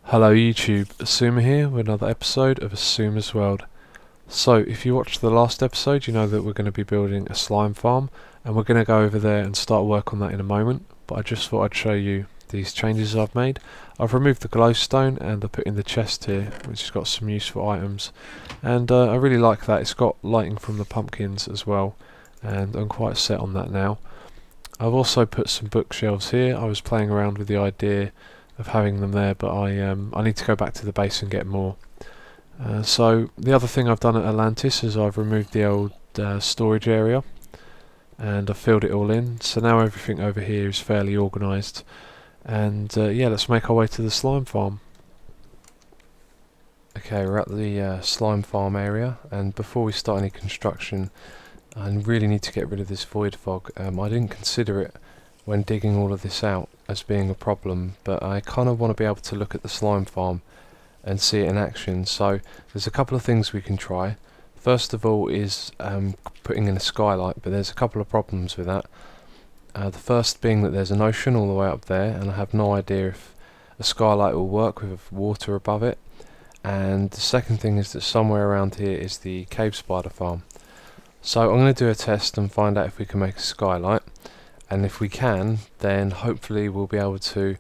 Hello YouTube, Xisuma here with another episode of Xisuma's World. So if you watched the last episode, you know that we're going to be building a slime farm, and we're going to go over there and start work on that in a moment, but I just thought I'd show you these changes I've made. I've removed the glowstone and I put in the chest here, which has got some useful items, and I really like that. It's got lighting from the pumpkins as well, and I'm quite set on that now. I've also put some bookshelves here. I was playing around with the idea of having them there, but I need to go back to the base and get more. So the other thing I've done at Atlantis is I've removed the old storage area and I've filled it all in, so now everything over here is fairly organised, and yeah, let's make our way to the slime farm. Okay, we're at the slime farm area, and before we start any construction I really need to get rid of this void fog. I didn't consider it when digging all of this out as being a problem, but I kind of want to be able to look at the slime farm and see it in action. So there's a couple of things we can try. First of all is putting in a skylight, but there's a couple of problems with that. The first being that there's an ocean all the way up there, and I have no idea if a skylight will work with water above it. And the second thing is that somewhere around here is the cave spider farm. So I'm going to do a test and find out if we can make a skylight, and if we can, then hopefully we'll be able to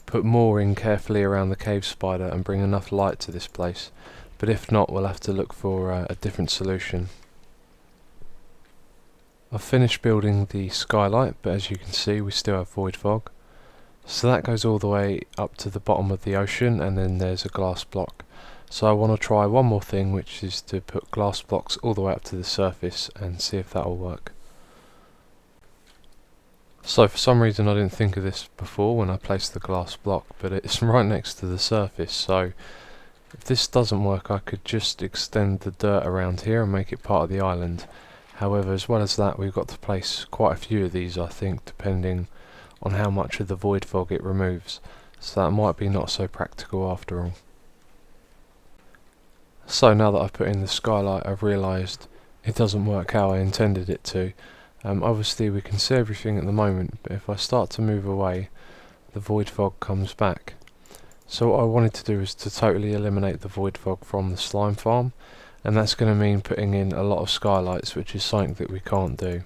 put more in carefully around the cave spider and bring enough light to this place. But if not, we'll have to look for a different solution. I've finished building the skylight, but as you can see we still have void fog. So that goes all the way up to the bottom of the ocean, and then there's a glass block. So I want to try one more thing, which is to put glass blocks all the way up to the surface and see if that will work. So for some reason I didn't think of this before when I placed the glass block, but it's right next to the surface, so if this doesn't work I could just extend the dirt around here and make it part of the island. However, as well as that, we've got to place quite a few of these, I think, depending on how much of the void fog it removes, so that might be not so practical after all. So now that I've put in the skylight, I've realised it doesn't work how I intended it to. Obviously we can see everything at the moment, but if I start to move away, the void fog comes back. So what I wanted to do is to totally eliminate the void fog from the slime farm, and that's going to mean putting in a lot of skylights, which is something that we can't do.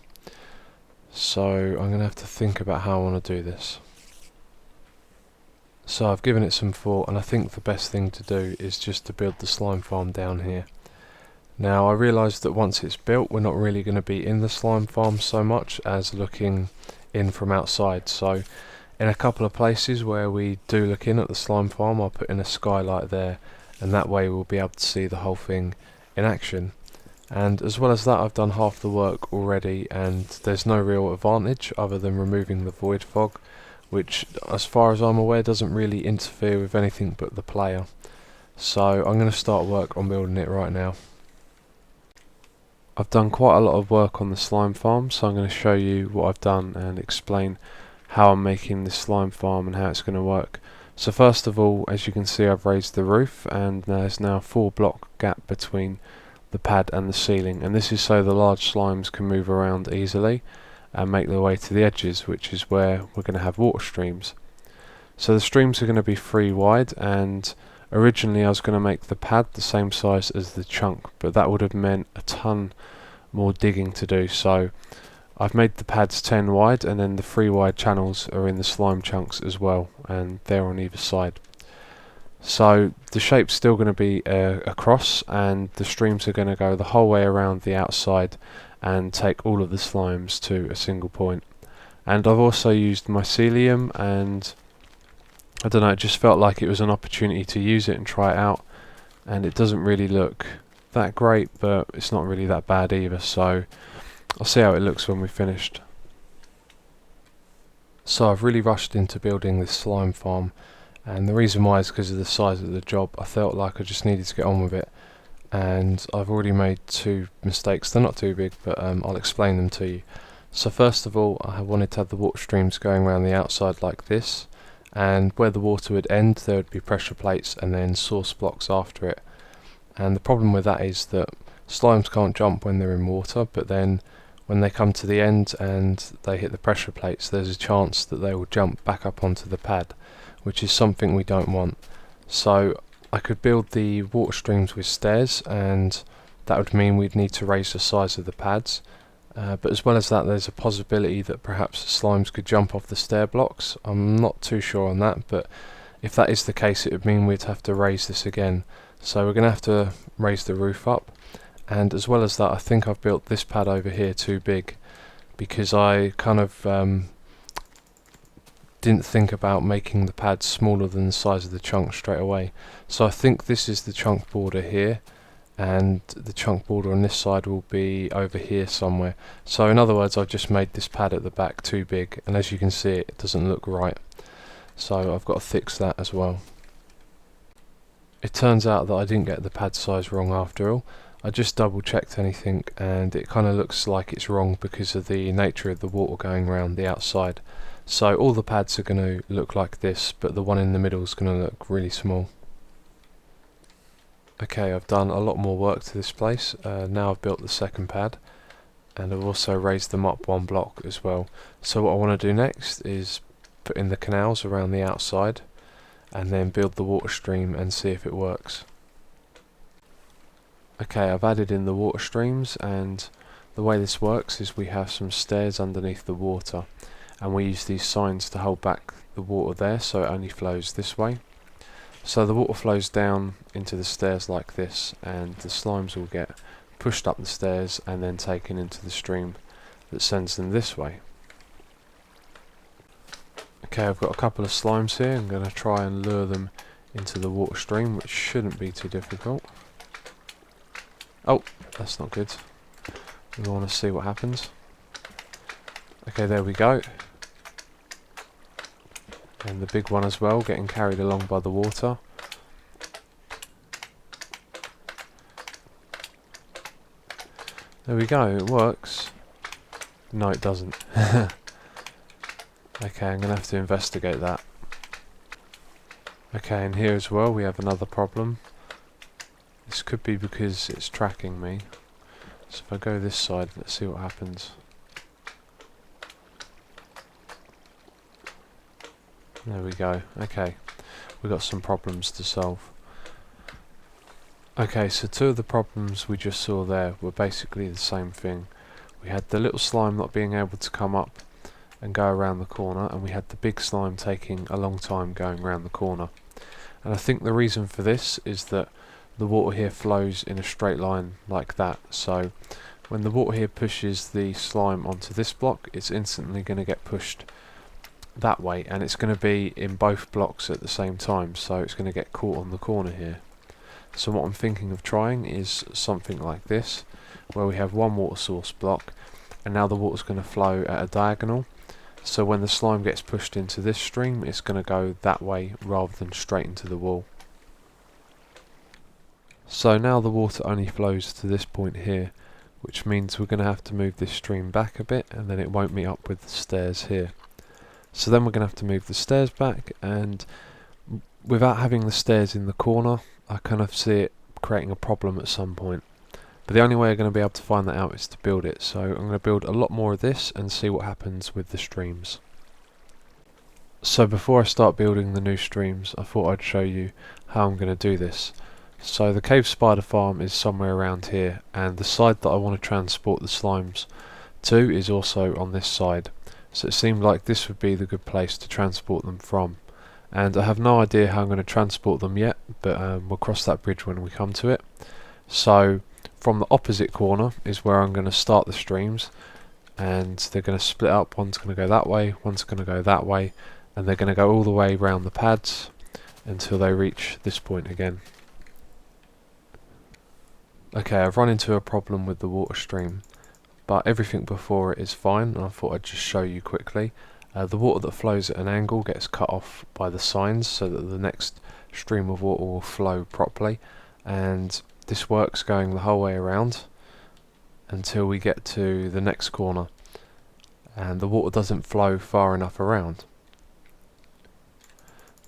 So I'm going to have to think about how I want to do this. So I've given it some thought, and I think the best thing to do is just to build the slime farm down here. Now I realised that once it's built we're not really going to be in the slime farm so much as looking in from outside, so in a couple of places where we do look in at the slime farm I'll put in a skylight there, and that way we'll be able to see the whole thing in action. And as well as that, I've done half the work already, and there's no real advantage other than removing the void fog, which as far as I'm aware doesn't really interfere with anything but the player. So I'm going to start work on building it right now. I've done quite a lot of work on the slime farm, so I'm going to show you what I've done and explain how I'm making this slime farm and how it's going to work. So first of all, as you can see, I've raised the roof, and there's now a 4-block gap between the pad and the ceiling, and this is so the large slimes can move around easily and make their way to the edges, which is where we're going to have water streams. So the streams are going to be 3 wide, and originally I was going to make the pad the same size as the chunk, but that would have meant a ton more digging to do, so I've made the pads 10 wide, and then the 3 wide channels are in the slime chunks as well, and they're on either side. So the shape's still going to be a cross, and the streams are going to go the whole way around the outside and take all of the slimes to a single point. And I've also used mycelium, and I don't know, it just felt like it was an opportunity to use it and try it out, and it doesn't really look that great, but it's not really that bad either, so I'll see how it looks when we've finished. So I've really rushed into building this slime farm, and the reason why is because of the size of the job. I felt like I just needed to get on with it, and I've already made 2 mistakes. They're not too big, but I'll explain them to you. So first of all, I wanted to have the water streams going around the outside like this, and where the water would end there would be pressure plates and then source blocks after it. And the problem with that is that slimes can't jump when they're in water, but then when they come to the end and they hit the pressure plates, there's a chance that they will jump back up onto the pad, which is something we don't want. So I could build the water streams with stairs, and that would mean we'd need to raise the size of the pads. But as well as that, there's a possibility that perhaps the slimes could jump off the stair blocks. I'm not too sure on that, but if that is the case, it would mean we'd have to raise this again. So we're going to have to raise the roof up. And as well as that, I think I've built this pad over here too big, because I kind of didn't think about making the pad smaller than the size of the chunk straight away. So I think this is the chunk border here, and the chunk border on this side will be over here somewhere. So in other words, I've just made this pad at the back too big, and as you can see, it doesn't look right. So I've got to fix that as well. It turns out that I didn't get the pad size wrong after all. I just double checked anything, and it kind of looks like it's wrong because of the nature of the water going around the outside. So all the pads are going to look like this, but the one in the middle is going to look really small. Okay, I've done a lot more work to this place. Now I've built the second pad, and I've also raised them up one block as well. So what I want to do next is put in the canals around the outside, and then build the water stream and see if it works. Okay, I've added in the water streams, and the way this works is we have some stairs underneath the water, and we use these signs to hold back the water there so it only flows this way. So the water flows down into the stairs like this, and the slimes will get pushed up the stairs and then taken into the stream that sends them this way. Okay, I've got a couple of slimes here. I'm going to try and lure them into the water stream, which shouldn't be too difficult. Oh, that's not good. We want to see what happens. Okay, there we go. And the big one as well, getting carried along by the water. There we go, it works. No, it doesn't. Okay, I'm going to have to investigate that. Okay, and here as well we have another problem. This could be because it's tracking me. So if I go this side, let's see what happens. There we go. Okay, we've got some problems to solve. Okay, so two of the problems we just saw there were basically the same thing. We had the little slime not being able to come up and go around the corner, and we had the big slime taking a long time going around the corner. And I think the reason for this is that the water here flows in a straight line like that, so when the water here pushes the slime onto this block, it's instantly going to get pushed that way, and it's going to be in both blocks at the same time, so it's going to get caught on the corner here. So what I'm thinking of trying is something like this, where we have one water source block, and now the water's going to flow at a diagonal, so when the slime gets pushed into this stream, it's going to go that way rather than straight into the wall. So now the water only flows to this point here, which means we're going to have to move this stream back a bit, and then it won't meet up with the stairs here. So then we're going to have to move the stairs back, and without having the stairs in the corner, I kind of see it creating a problem at some point. But the only way I'm going to be able to find that out is to build it, so I'm going to build a lot more of this and see what happens with the streams. So before I start building the new streams, I thought I'd show you how I'm going to do this. So the cave spider farm is somewhere around here, and the side that I want to transport the slimes to is also on this side. So it seemed like this would be the good place to transport them from. And I have no idea how I'm going to transport them yet, but we'll cross that bridge when we come to it. So from the opposite corner is where I'm going to start the streams, and they're going to split up. One's going to go that way, one's going to go that way, and they're going to go all the way around the pads until they reach this point again. Okay, I've run into a problem with the water stream, but everything before it is fine, and I thought I'd just show you quickly. The water that flows at an angle gets cut off by the signs so that the next stream of water will flow properly, and this works going the whole way around until we get to the next corner, and the water doesn't flow far enough around.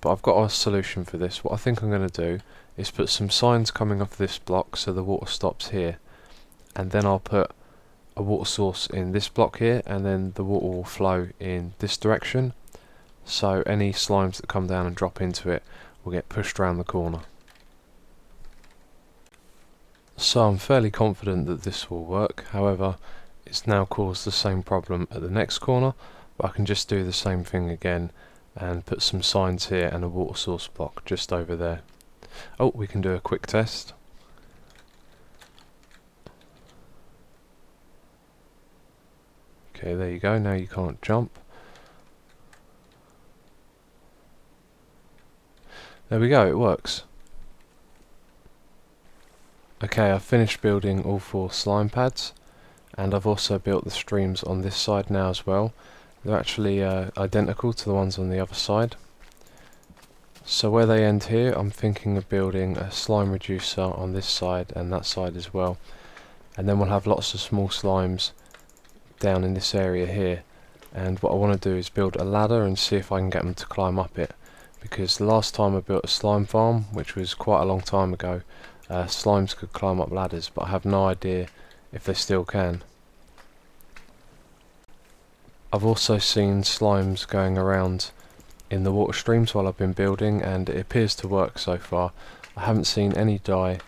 But I've got a solution for this. What I think I'm going to do is put some signs coming off this block so the water stops here, and then I'll put a water source in this block here, and then the water will flow in this direction, so any slimes that come down and drop into it will get pushed around the corner. So I'm fairly confident that this will work. However, it's now caused the same problem at the next corner, but I can just do the same thing again and put some signs here and a water source block just over there. Oh, we can do a quick test. Okay, there you go, now you can't jump. There we go, it works. Okay, I've finished building all 4 slime pads, and I've also built the streams on this side now as well. They're actually identical to the ones on the other side. So where they end here, I'm thinking of building a slime reducer on this side and that side as well. And then we'll have lots of small slimes down in this area here. And what I want to do is build a ladder and see if I can get them to climb up it. Because the last time I built a slime farm, which was quite a long time ago, slimes could climb up ladders, but I have no idea if they still can. I've also seen slimes going around in the water streams while I've been building, and it appears to work so far. I haven't seen any die,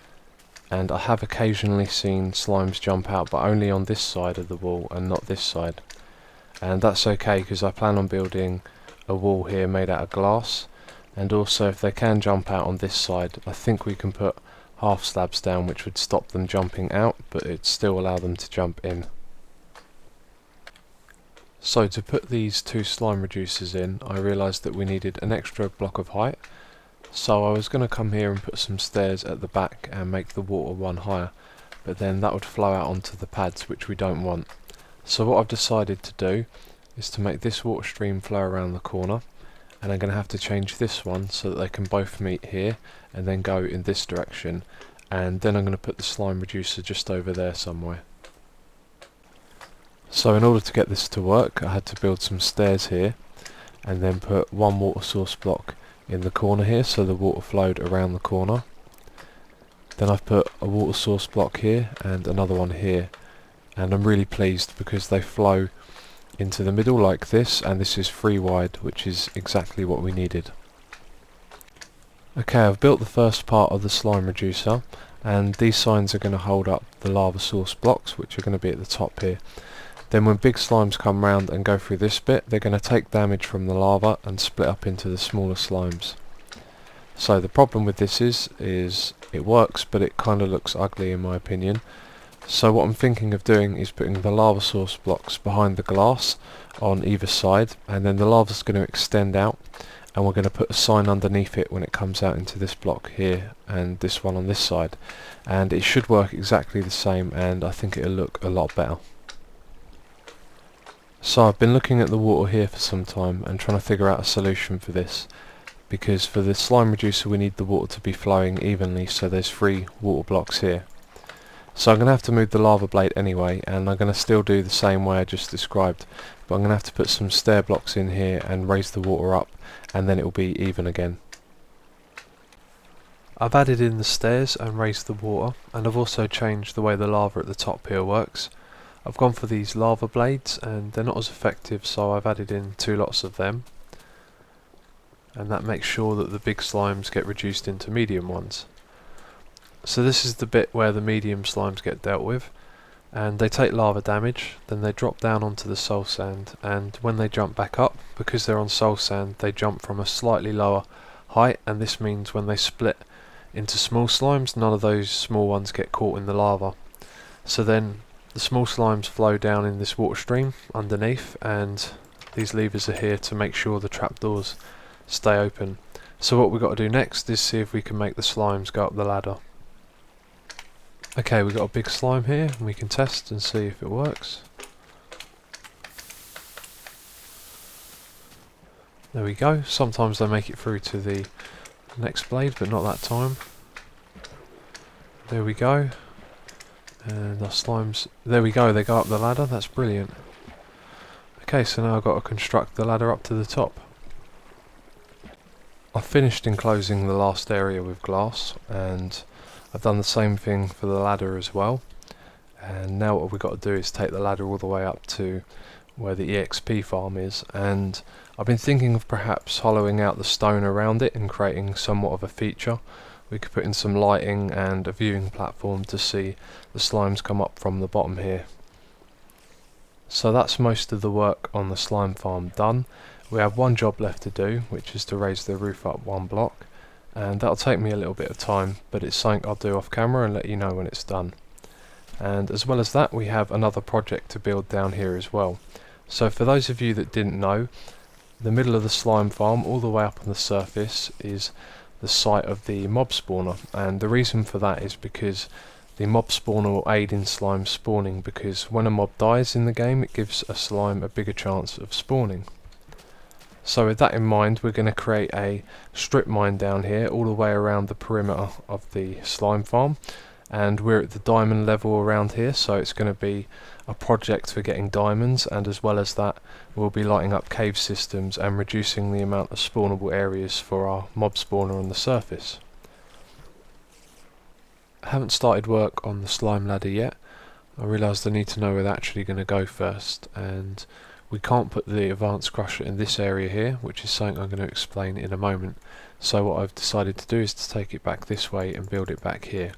and I have occasionally seen slimes jump out, but only on this side of the wall and not this side. And that's okay, because I plan on building a wall here made out of glass, and also if they can jump out on this side, I think we can put half slabs down which would stop them jumping out, but it'd still allow them to jump in. So to put these 2 slime reducers in, I realised that we needed an extra block of height, so I was going to come here and put some stairs at the back and make the water one higher, but then that would flow out onto the pads, which we don't want. So what I've decided to do is to make this water stream flow around the corner, and I'm going to have to change this one so that they can both meet here and then go in this direction, and then I'm going to put the slime reducer just over there somewhere. So in order to get this to work, I had to build some stairs here and then put 1 water source block in the corner here so the water flowed around the corner. Then I've put a water source block here and another one here, and I'm really pleased because they flow into the middle like this, and this is 3 wide, which is exactly what we needed. Okay, I've built the first part of the slime reducer, and these signs are going to hold up the lava source blocks, which are going to be at the top here. Then when big slimes come round and go through this bit, they're going to take damage from the lava and split up into the smaller slimes. So the problem with this is it works, but it kind of looks ugly in my opinion. So what I'm thinking of doing is putting the lava source blocks behind the glass on either side, and then the lava's going to extend out, and we're going to put a sign underneath it when it comes out into this block here and this one on this side, and it should work exactly the same, and I think it'll look a lot better. So I've been looking at the water here for some time and trying to figure out a solution for this, because for the slime reducer we need the water to be flowing evenly, so there's 3 water blocks here. So I'm going to have to move the lava blade anyway, and I'm going to still do the same way I just described, but I'm going to have to put some stair blocks in here and raise the water up, and then it will be even again. I've added in the stairs and raised the water, and I've also changed the way the lava at the top here works. I've gone for these lava blades, and they're not as effective, so I've added in 2 lots of them, and that makes sure that the big slimes get reduced into medium ones. So this is the bit where the medium slimes get dealt with, and they take lava damage, then they drop down onto the soul sand, and when they jump back up, because they're on soul sand, they jump from a slightly lower height, and this means when they split into small slimes, none of those small ones get caught in the lava. So then the small slimes flow down in this water stream underneath, and these levers are here to make sure the trapdoors stay open. So what we've got to do next is see if we can make the slimes go up the ladder. Okay, we've got a big slime here, and we can test and see if it works. There we go. Sometimes they make it through to the next blade, but not that time. There we go. And our slimes, there we go, they go up the ladder. That's brilliant. Okay, so now I've got to construct the ladder up to the top. I've finished enclosing the last area with glass, and I've done the same thing for the ladder as well. And now what we've got to do is take the ladder all the way up to where the EXP farm is, and I've been thinking of perhaps hollowing out the stone around it and creating somewhat of a feature. We could put in some lighting and a viewing platform to see the slimes come up from the bottom here. So that's most of the work on the slime farm done. We have one job left to do, which is to raise the roof up one block, and that'll take me a little bit of time, but it's something I'll do off camera and let you know when it's done. And as well as that, we have another project to build down here as well. So for those of you that didn't know, the middle of the slime farm, all the way up on the surface, is the site of the mob spawner, and the reason for that is because the mob spawner will aid in slime spawning, because when a mob dies in the game, it gives a slime a bigger chance of spawning. So with that in mind, we're going to create a strip mine down here all the way around the perimeter of the slime farm, and we're at the diamond level around here, so it's going to be a project for getting diamonds, and as well as that we'll be lighting up cave systems and reducing the amount of spawnable areas for our mob spawner on the surface. I haven't started work on the slime ladder yet. I realised I need to know where they're actually going to go first, and we can't put the advanced crusher in this area here, which is something I'm going to explain in a moment. So what I've decided to do is to take it back this way and build it back here.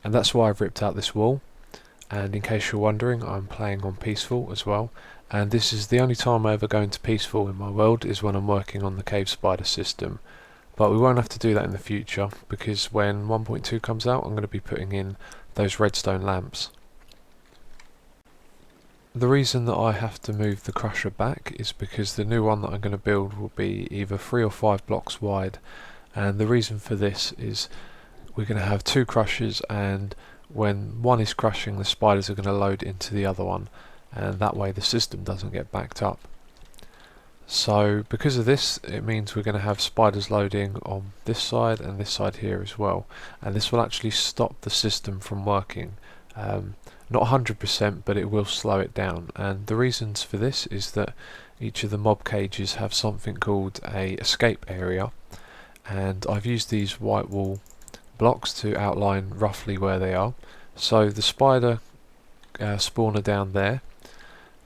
And that's why I've ripped out this wall, and in case you're wondering, I'm playing on peaceful as well, and this is the only time I ever go into peaceful in my world is when I'm working on the cave spider system. But we won't have to do that in the future, because when 1.2 comes out I'm going to be putting in those redstone lamps. The reason that I have to move the crusher back is because the new one that I'm going to build will be either 3 or 5 blocks wide, and the reason for this is we're going to have 2 crushers, and when one is crushing, the spiders are going to load into the other one, and that way the system doesn't get backed up. So because of this, it means we're going to have spiders loading on this side and this side here as well, and this will actually stop the system from working. Not 100%, but it will slow it down, and the reasons for this is that each of the mob cages have something called a escape area, and I've used these white wall blocks to outline roughly where they are. So the spider spawner down there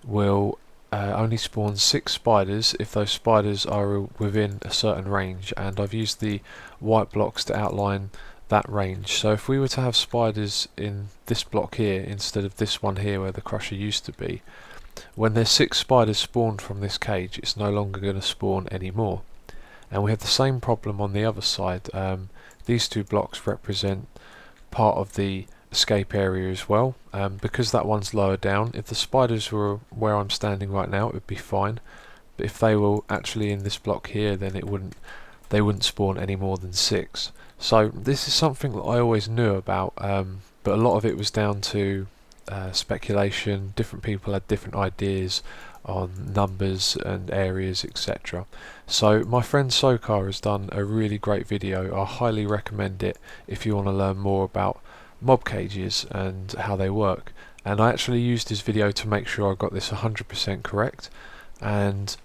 will only spawn 6 spiders if those spiders are within a certain range, and I've used the white blocks to outline that range. So if we were to have spiders in this block here instead of this one here where the crusher used to be, when there's 6 spiders spawned from this cage, it's no longer going to spawn anymore. And we have the same problem on the other side. These 2 blocks represent part of the escape area as well, because that one's lower down. If the spiders were where I'm standing right now, it would be fine, but if they were actually in this block here, then they wouldn't spawn any more than 6. So this is something that I always knew about, but a lot of it was down to speculation. Different people had different ideas on numbers and areas, etc. So my friend Sokar has done a really great video. I highly recommend it if you want to learn more about mob cages and how they work, and I actually used his video to make sure I got this 100% correct, and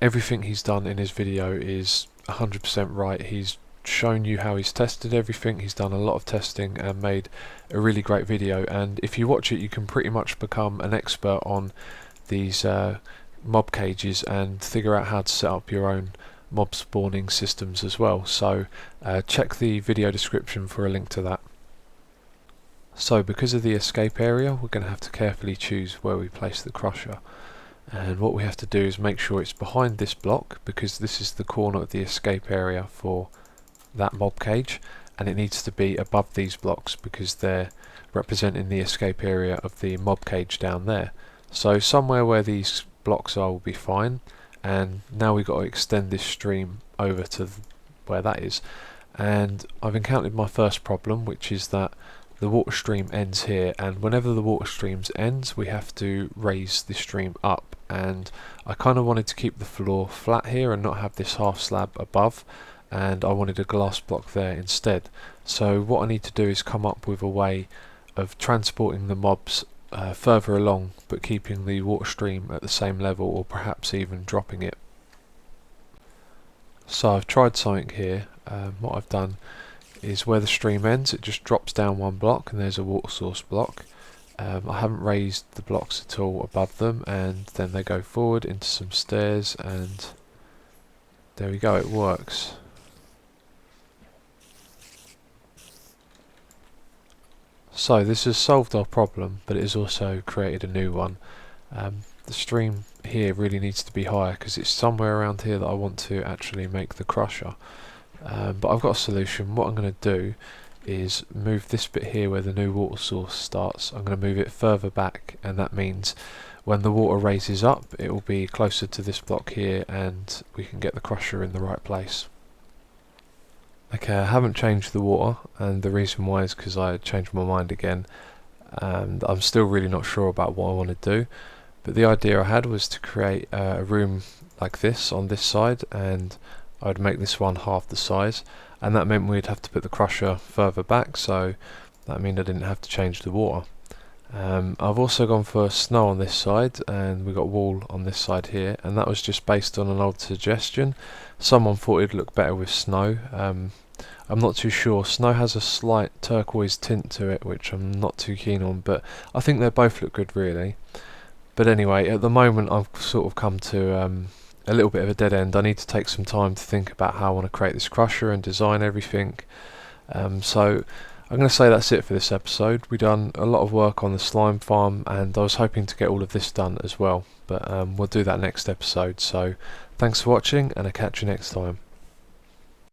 everything he's done in his video is 100% right. He's shown you how he's tested everything. He's done a lot of testing and made a really great video, and if you watch it you can pretty much become an expert on these mob cages and figure out how to set up your own mob spawning systems as well. So check the video description for a link to that. So because of the escape area, we're going to have to carefully choose where we place the crusher, and what we have to do is make sure it's behind this block, because this is the corner of the escape area for that mob cage, and it needs to be above these blocks because they're representing the escape area of the mob cage down there. So somewhere where these blocks are will be fine, and now we've got to extend this stream over to where that is, and I've encountered my first problem, which is that the water stream ends here, and whenever the water stream ends we have to raise the stream up, and I kind of wanted to keep the floor flat here and not have this half slab above, and I wanted a glass block there instead. So what I need to do is come up with a way of transporting the mobs further along but keeping the water stream at the same level, or perhaps even dropping it. So I've tried something here. What I've done is where the stream ends, it just drops down 1 block and there's a water source block, I haven't raised the blocks at all above them, and then they go forward into some stairs, and there we go, it works. So this has solved our problem, but it has also created a new one. The stream here really needs to be higher because it's somewhere around here that I want to actually make the crusher. But I've got a solution. What I'm going to do is move this bit here where the new water source starts. I'm going to move it further back, and that means when the water raises up it will be closer to this block here, and we can get the crusher in the right place. Okay, I haven't changed the water, and the reason why is because I changed my mind again, and I'm still really not sure about what I want to do. But the idea I had was to create a room like this on this side, and I'd make this one half the size, and that meant we'd have to put the crusher further back, so that meant I didn't have to change the water. I've also gone for snow on this side, and we got wall on this side here, and that was just based on an old suggestion. Someone thought it'd look better with snow. I'm not too sure. Snow has a slight turquoise tint to it, which I'm not too keen on, but I think they both look good really. But anyway, at the moment I've sort of come to a little bit of a dead end. I need to take some time to think about how I want to create this crusher and design everything. So I'm going to say that's it for this episode. We've done a lot of work on the slime farm, and I was hoping to get all of this done as well, but we'll do that next episode. So thanks for watching, and I'll catch you next time.